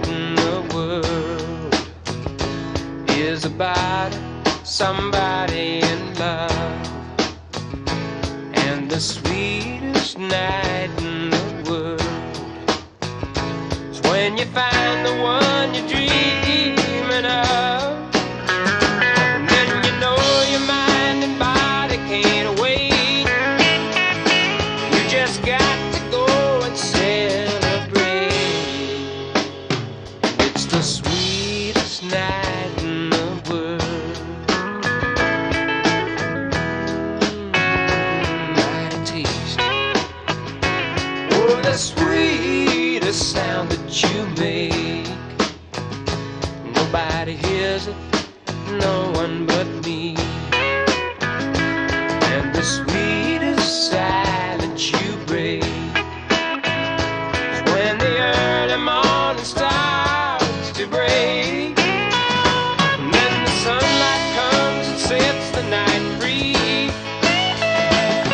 in the world is about somebody in love. And the sweetest night in the world is when you find the one you're dreaming of. And then you know your mind and body can't wait. You just got to go and celebrate. It's the sweetest night in the world. The sweetest sound that you make, nobody hears it, no one but me. And the sweetest silence you break is when the early morning starts to break. And then the sunlight comes and sets the night free.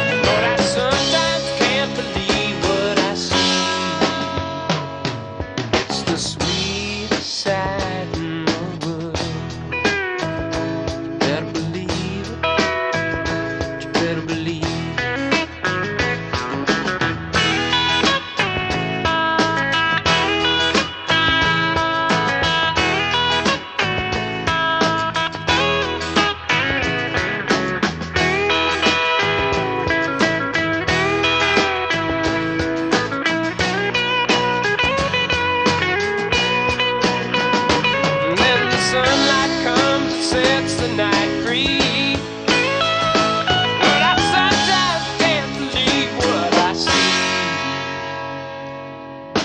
Lord, I sometimes can't believe what I see. It's the sweetest sight in the world. You better believe it. You better believe it. And then the sunlight comes and sets the night free. But I sometimes can't believe what I see.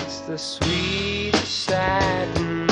It's the sweetest sight in